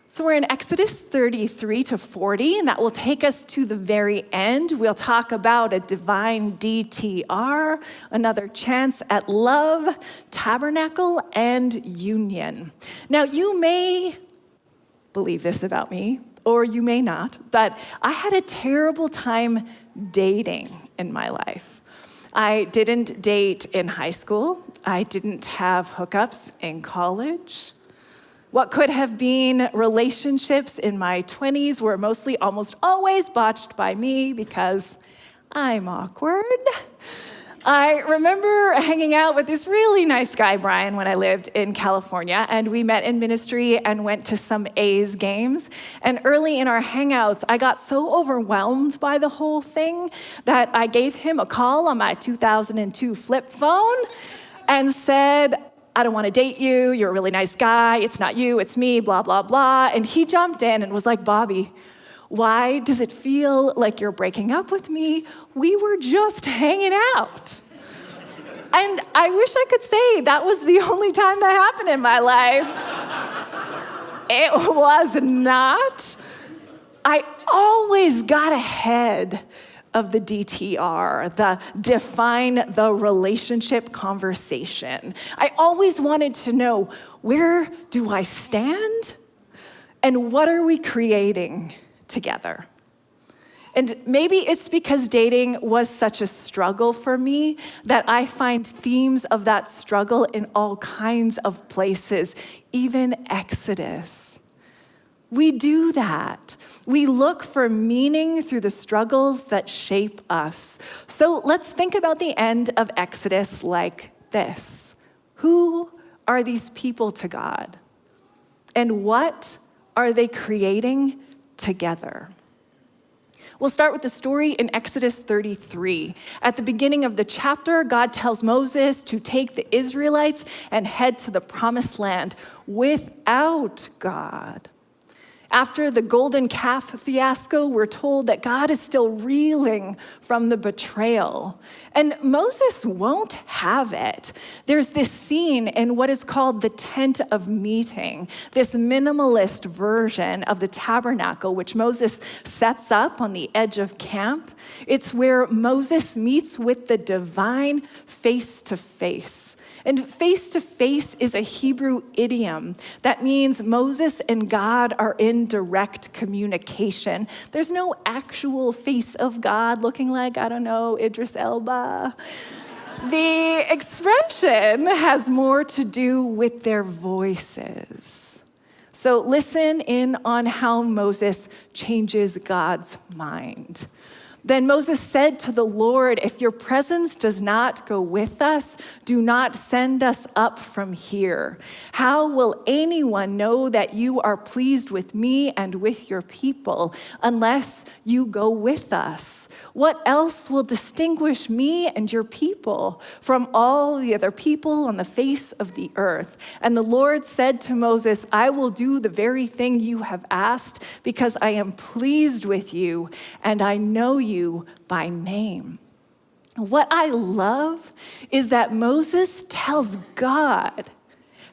So we're in Exodus 33 to 40, and that will take us to the very end. We'll talk about a divine DTR, another chance at love, tabernacle, and union. Now, you may believe this about me, or you may not, but I had a terrible time dating in my life. I didn't date in high school. I didn't have hookups in college. What could have been relationships in my 20s were mostly almost always botched by me because I'm awkward. I remember hanging out with this really nice guy, Brian, when I lived in California, and we met in ministry and went to some A's games. And early in our hangouts, I got so overwhelmed by the whole thing that I gave him a call on my 2002 flip phone and said, I don't want to date you, you're a really nice guy, it's not you, it's me, blah, blah, blah. And he jumped in and was like, Bobby, why does it feel like you're breaking up with me? We were just hanging out. And I wish I could say that was the only time that happened in my life. It was not. I always got ahead of the DTR, the define the relationship conversation. I always wanted to know, where do I stand? And what are we creating together? And maybe it's because dating was such a struggle for me that I find themes of that struggle in all kinds of places, even Exodus. We do that. We look for meaning through the struggles that shape us. So let's think about the end of Exodus like this. Who are these people to God? And what are they creating together? We'll start with the story in Exodus 33. At the beginning of the chapter, God tells Moses to take the Israelites and head to the promised land without God. After the golden calf fiasco, we're told that God is still reeling from the betrayal. And Moses won't have it. There's this scene in what is called the tent of meeting, this minimalist version of the tabernacle, which Moses sets up on the edge of camp. It's where Moses meets with the divine face to face. And face to face is a Hebrew idiom that means Moses and God are in direct communication. There's no actual face of God looking like, I don't know, Idris Elba. The expression has more to do with their voices. So listen in on how Moses changes God's mind. Then Moses said to the Lord, if your presence does not go with us, do not send us up from here. How will anyone know that you are pleased with me and with your people unless you go with us? What else will distinguish me and your people from all the other people on the face of the earth? And the Lord said to Moses, I will do the very thing you have asked because I am pleased with you and I know you by name. What I love is that Moses tells God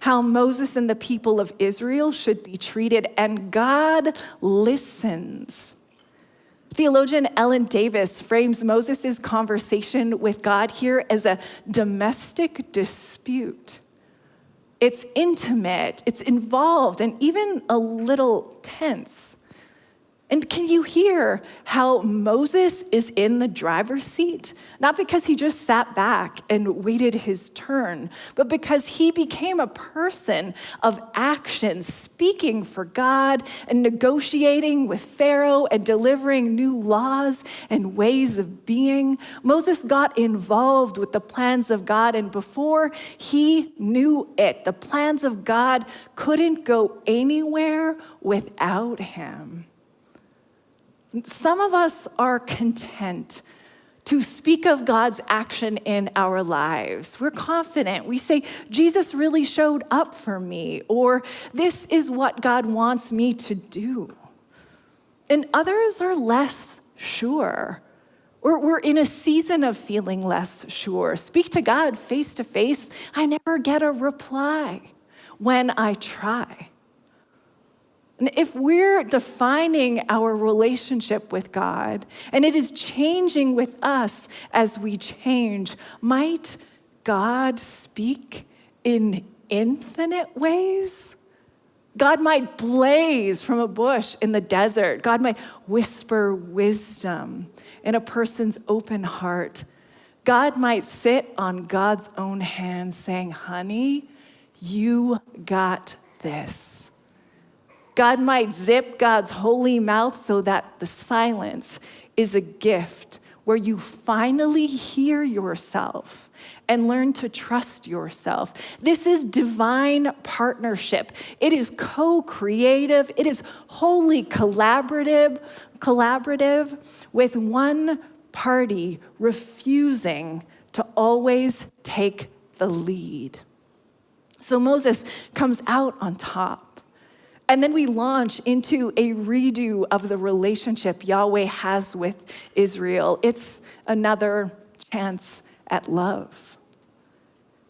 how Moses and the people of Israel should be treated, and God listens. Theologian Ellen Davis frames Moses' conversation with God here as a domestic dispute. It's intimate, it's involved, and even a little tense. And can you hear how Moses is in the driver's seat? Not because he just sat back and waited his turn, but because he became a person of action, speaking for God and negotiating with Pharaoh and delivering new laws and ways of being. Moses got involved with the plans of God, and before he knew it, the plans of God couldn't go anywhere without him. Some of us are content to speak of God's action in our lives. We're confident. We say, Jesus really showed up for me, or this is what God wants me to do. And others are less sure, or we're in a season of feeling less sure. Speak to God face to face. I never get a reply when I try. And if we're defining our relationship with God, and it is changing with us as we change, might God speak in infinite ways? God might blaze from a bush in the desert. God might whisper wisdom in a person's open heart. God might sit on God's own hand saying, honey, you got this. God might zip God's holy mouth so that the silence is a gift where you finally hear yourself and learn to trust yourself. This is divine partnership. It is co-creative. It is wholly collaborative with one party refusing to always take the lead. So Moses comes out on top. And then we launch into a redo of the relationship Yahweh has with Israel. It's another chance at love.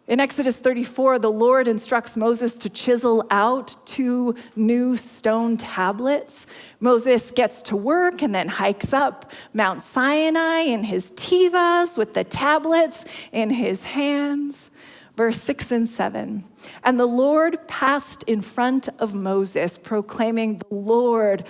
In Exodus 34, the Lord instructs Moses to chisel out 2 new stone tablets. Moses gets to work and then hikes up Mount Sinai in his tivas with the tablets in his hands. Verse 6 and 7. And the Lord passed in front of Moses, proclaiming, the Lord,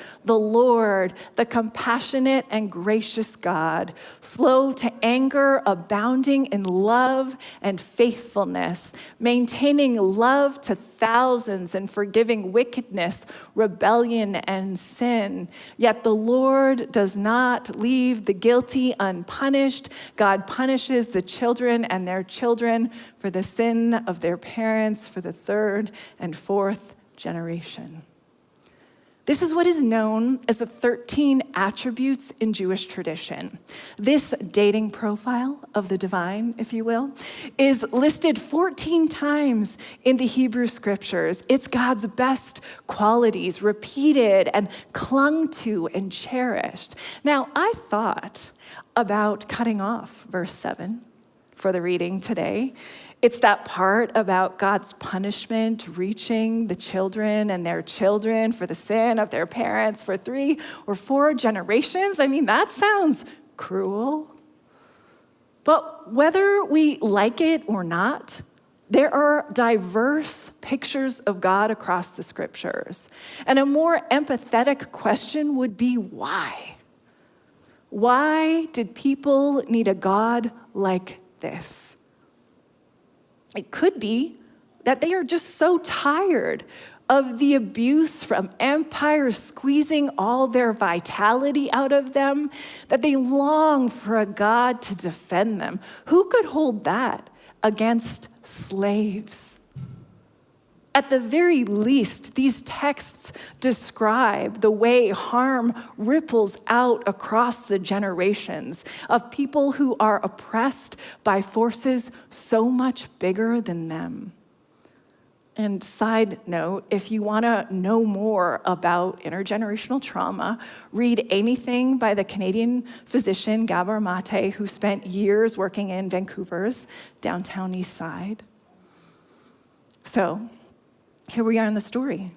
the compassionate and gracious God, slow to anger, abounding in love and faithfulness, maintaining love to thousands and forgiving wickedness, rebellion, and sin. Yet the Lord does not leave the guilty unpunished. God punishes the children and their children for the sin of their parents, for the 3rd and 4th generation. This is what is known as the 13 attributes in Jewish tradition. This dating profile of the divine, if you will, is listed 14 times in the Hebrew scriptures. It's God's best qualities, repeated and clung to and cherished. Now, I thought about cutting off verse 7 for the reading today. It's that part about God's punishment reaching the children and their children for the sin of their parents for 3 or 4 generations. I mean, that sounds cruel. But whether we like it or not, there are diverse pictures of God across the scriptures. And a more empathetic question would be why? Why did people need a God like this? It could be that they are just so tired of the abuse from empires squeezing all their vitality out of them that they long for a God to defend them. Who could hold that against slaves? At the very least, these texts describe the way harm ripples out across the generations of people who are oppressed by forces so much bigger than them. And side note, if you want to know more about intergenerational trauma, read anything by the Canadian physician Gabor Mate, who spent years working in Vancouver's downtown east side. So, here we are in the story.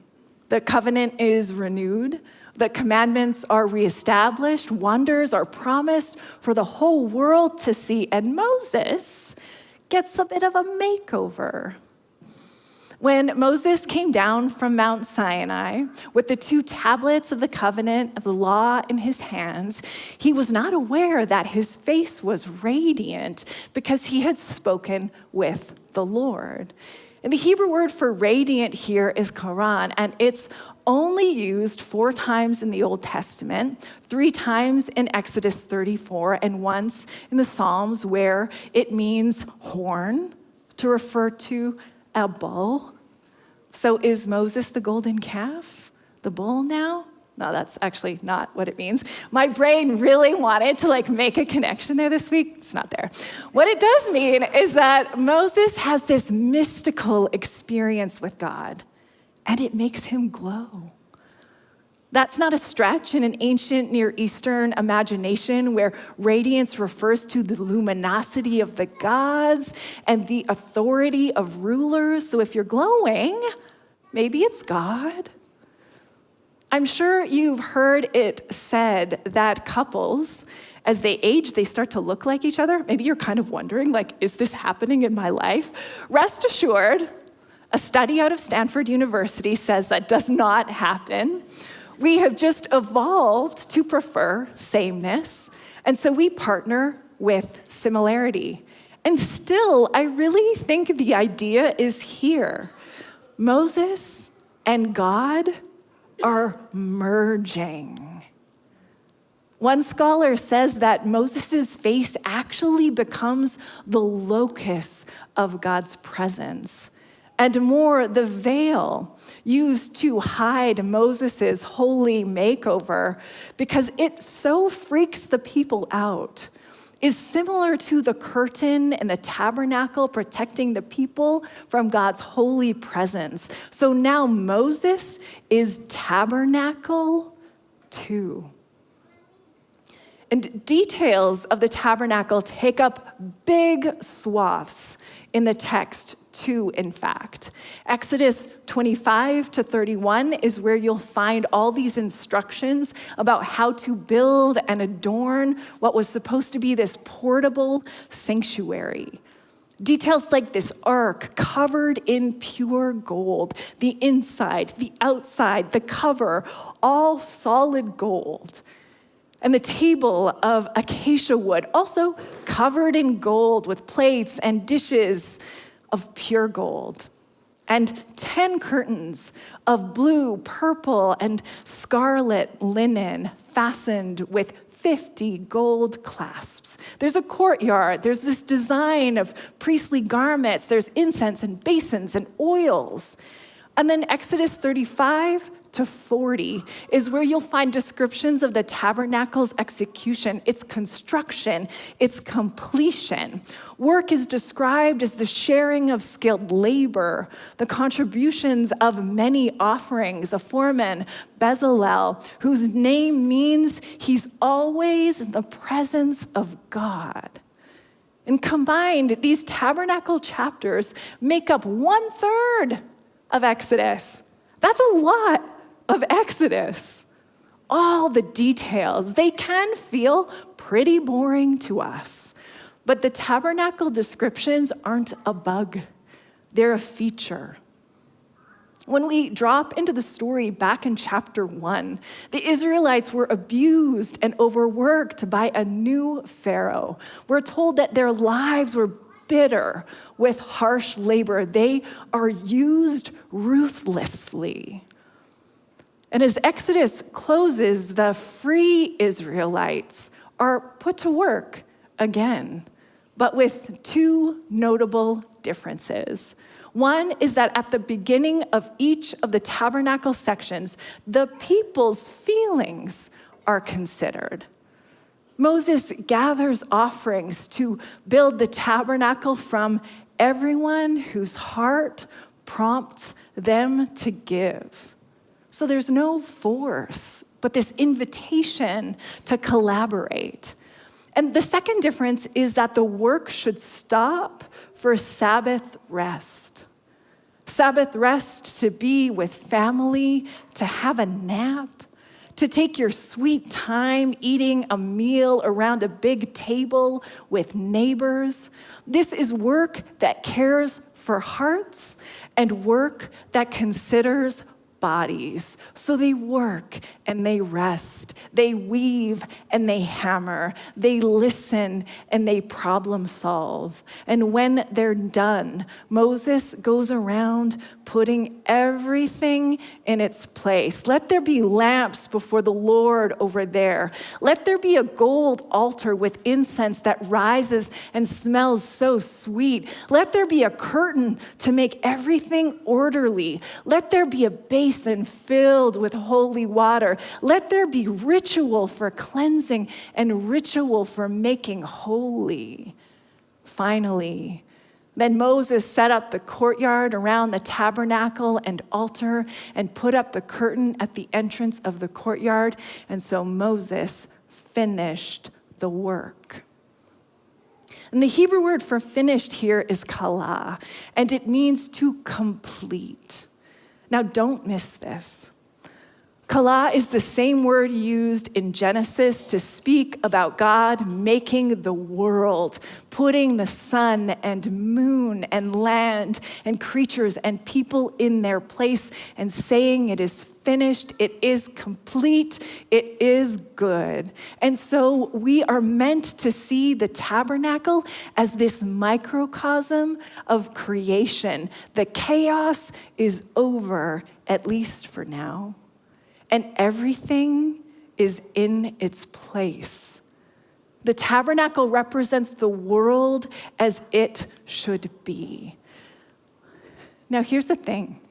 The covenant is renewed. The commandments are reestablished. Wonders are promised for the whole world to see. And Moses gets a bit of a makeover. When Moses came down from Mount Sinai with the 2 tablets of the covenant of the law in his hands, he was not aware that his face was radiant because he had spoken with the Lord. And the Hebrew word for radiant here is karan, and it's only used 4 times in the Old Testament, 3 times in Exodus 34, and once in the Psalms where it means horn to refer to a bull. So is Moses the golden calf, the bull now? No, that's actually not what it means. My brain really wanted to make a connection there this week. It's not there. What it does mean is that Moses has this mystical experience with God, and it makes him glow. That's not a stretch in an ancient Near Eastern imagination where radiance refers to the luminosity of the gods and the authority of rulers. So if you're glowing, maybe it's God. I'm sure you've heard it said that couples, as they age, they start to look like each other. Maybe you're kind of wondering, like, is this happening in my life? Rest assured, a study out of Stanford University says that does not happen. We have just evolved to prefer sameness, and so we partner with similarity. And still, I really think the idea is here. Moses and God are merging. One scholar says that Moses' face actually becomes the locus of God's presence, and more, the veil used to hide Moses' holy makeover, because it so freaks the people out, is similar to the curtain in the tabernacle protecting the people from God's holy presence. So now Moses is tabernacle too. And details of the tabernacle take up big swaths in the text too, in fact. Exodus 25 to 31 is where you'll find all these instructions about how to build and adorn what was supposed to be this portable sanctuary. Details like this ark covered in pure gold, the inside, the outside, the cover, all solid gold. And the table of acacia wood, also covered in gold with plates and dishes of pure gold. And 10 curtains of blue, purple, and scarlet linen fastened with 50 gold clasps. There's a courtyard. There's this design of priestly garments. There's incense and basins and oils. And then Exodus 35 to 40 is where you'll find descriptions of the tabernacle's execution, its construction, its completion. Work is described as the sharing of skilled labor, the contributions of many offerings. A foreman, Bezalel, whose name means he's always in the presence of God. And combined, these tabernacle chapters make up 1/3 of Exodus. That's a lot of Exodus. All the details, they can feel pretty boring to us. But the tabernacle descriptions aren't a bug. They're a feature. When we drop into the story back in chapter 1, the Israelites were abused and overworked by a new Pharaoh. We're told that their lives were bitter with harsh labor. They are used ruthlessly. And as Exodus closes, the free Israelites are put to work again, but with 2 notable differences. One is that at the beginning of each of the tabernacle sections, the people's feelings are considered. Moses gathers offerings to build the tabernacle from everyone whose heart prompts them to give. So there's no force, but this invitation to collaborate. And the second difference is that the work should stop for Sabbath rest. Sabbath rest to be with family, to have a nap, to take your sweet time eating a meal around a big table with neighbors. This is work that cares for hearts and work that considers bodies. So they work and they rest. They weave and they hammer. They listen and they problem solve. And when they're done, Moses goes around putting everything in its place. Let there be lamps before the Lord over there. Let there be a gold altar with incense that rises and smells so sweet. Let there be a curtain to make everything orderly. Let there be a basin filled with holy water. Let there be ritual for cleansing and ritual for making holy. Finally, then Moses set up the courtyard around the tabernacle and altar and put up the curtain at the entrance of the courtyard. And so Moses finished the work. And the Hebrew word for finished here is kala, and it means to complete. Now, don't miss this. Kala is the same word used in Genesis to speak about God making the world, putting the sun and moon and land and creatures and people in their place and saying it is finished, it is complete, it is good. And so we are meant to see the tabernacle as this microcosm of creation. The chaos is over, at least for now. And everything is in its place. The tabernacle represents the world as it should be. Now, here's the thing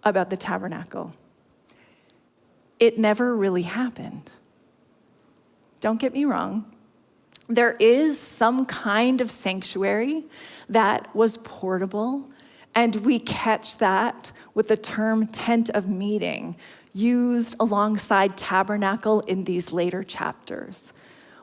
about the tabernacle. It never really happened. Don't get me wrong. There is some kind of sanctuary that was portable, and we catch that with the term tent of meeting, used alongside tabernacle in these later chapters.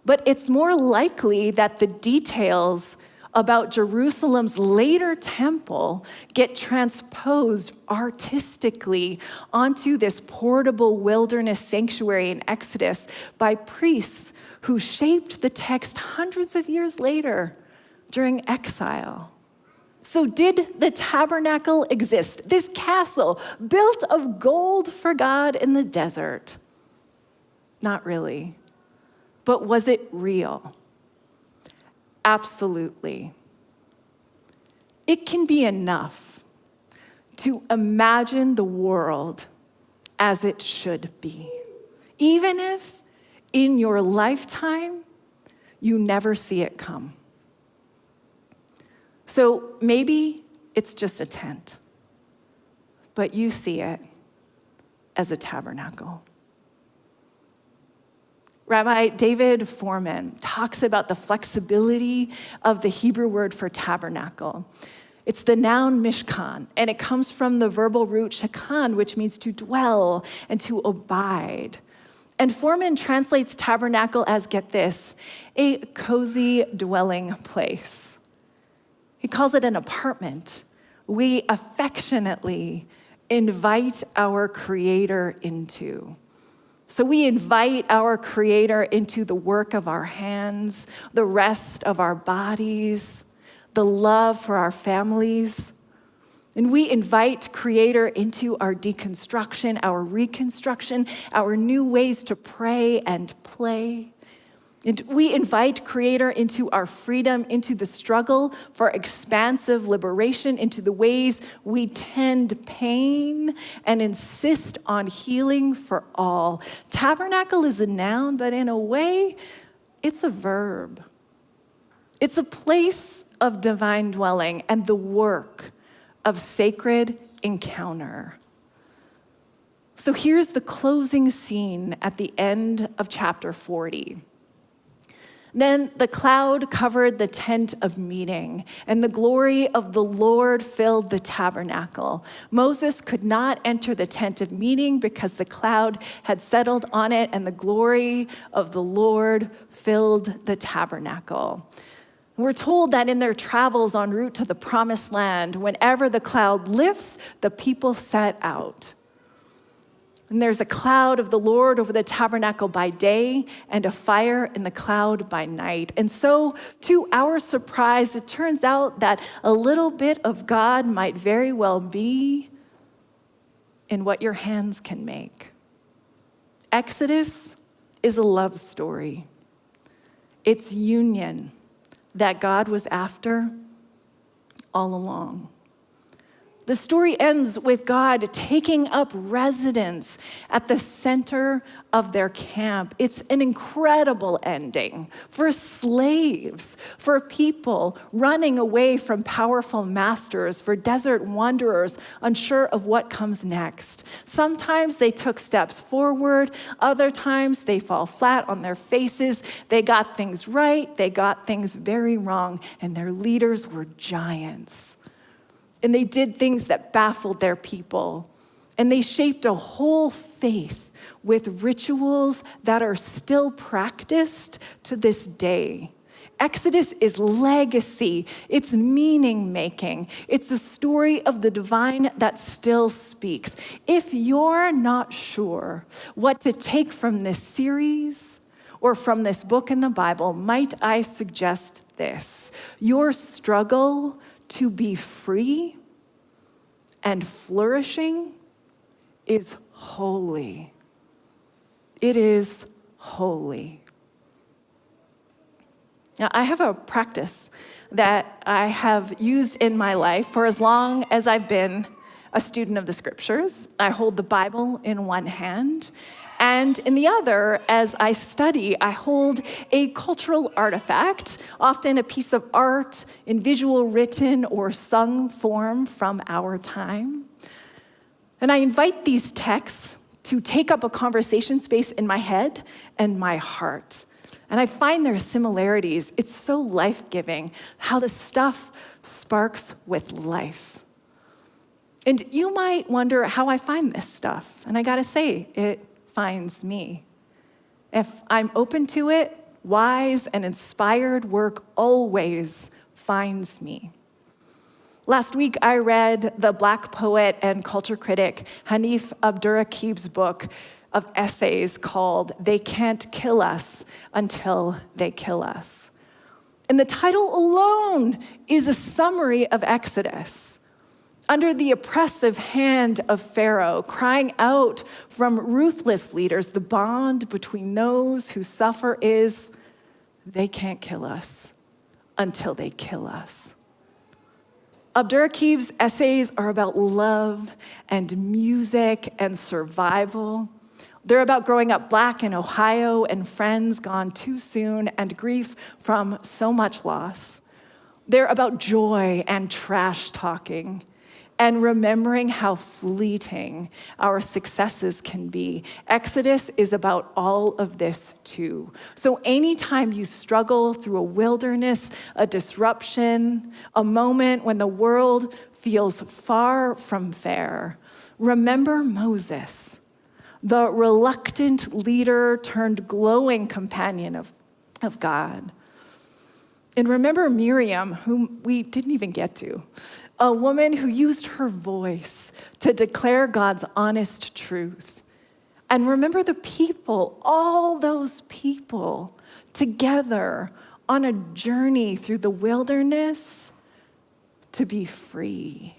But it's more likely that the details about Jerusalem's later temple get transposed artistically onto this portable wilderness sanctuary in Exodus by priests who shaped the text hundreds of years later during exile. So did the tabernacle exist? This castle built of gold for God in the desert? Not really. But was it real? Absolutely. It can be enough to imagine the world as it should be, even if in your lifetime you never see it come. So maybe it's just a tent, but you see it as a tabernacle. Rabbi David Foreman talks about the flexibility of the Hebrew word for tabernacle. It's the noun mishkan, and it comes from the verbal root shakan, which means to dwell and to abide. And Foreman translates tabernacle as, get this, a cozy dwelling place. He calls it an apartment. We affectionately invite our Creator into. So we invite our Creator into the work of our hands, the rest of our bodies, the love for our families. And we invite Creator into our deconstruction, our reconstruction, our new ways to pray and play. And we invite Creator into our freedom, into the struggle for expansive liberation, into the ways we tend pain and insist on healing for all. Tabernacle is a noun, but in a way, it's a verb. It's a place of divine dwelling and the work of sacred encounter. So here's the closing scene at the end of chapter 40. Then the cloud covered the tent of meeting, and the glory of the Lord filled the tabernacle. Moses could not enter the tent of meeting because the cloud had settled on it, and the glory of the Lord filled the tabernacle. We're told that in their travels en route to the promised land, whenever the cloud lifts, the people set out. And there's a cloud of the Lord over the tabernacle by day and a fire in the cloud by night. And so, to our surprise, it turns out that a little bit of God might very well be in what your hands can make. Exodus is a love story. It's union that God was after all along. The story ends with God taking up residence at the center of their camp. It's an incredible ending for slaves, for people running away from powerful masters, for desert wanderers unsure of what comes next. Sometimes they took steps forward, other times they fall flat on their faces. They got things right, they got things very wrong, and their leaders were giants. And they did things that baffled their people. And they shaped a whole faith with rituals that are still practiced to this day. Exodus is legacy. It's meaning making. It's a story of the divine that still speaks. If you're not sure what to take from this series or from this book in the Bible, might I suggest this? Your struggle to be free and flourishing is holy. It is holy. Now, I have a practice that I have used in my life for as long as I've been a student of the scriptures. I hold the Bible in one hand, and in the other, as I study, I hold a cultural artifact, often a piece of art in visual, written, or sung form from our time. And I invite these texts to take up a conversation space in my head and my heart. And I find their similarities. It's so life-giving how the stuff sparks with life. And you might wonder how I find this stuff. And I gotta say, it finds me. If I'm open to it, wise and inspired work always finds me. Last week, I read the Black poet and culture critic Hanif Abdurraqib's book of essays called "They Can't Kill Us Until They Kill Us." And the title alone is a summary of Exodus. Under the oppressive hand of Pharaoh, crying out from ruthless leaders, the bond between those who suffer is, they can't kill us until they kill us. Abdurraqib's essays are about love and music and survival. They're about growing up Black in Ohio and friends gone too soon and grief from so much loss. They're about joy and trash talking and remembering how fleeting our successes can be. Exodus is about all of this too. So anytime you struggle through a wilderness, a disruption, a moment when the world feels far from fair, remember Moses, the reluctant leader turned glowing companion of God. And remember Miriam, whom we didn't even get to, a woman who used her voice to declare God's honest truth. And remember the people, all those people together on a journey through the wilderness to be free.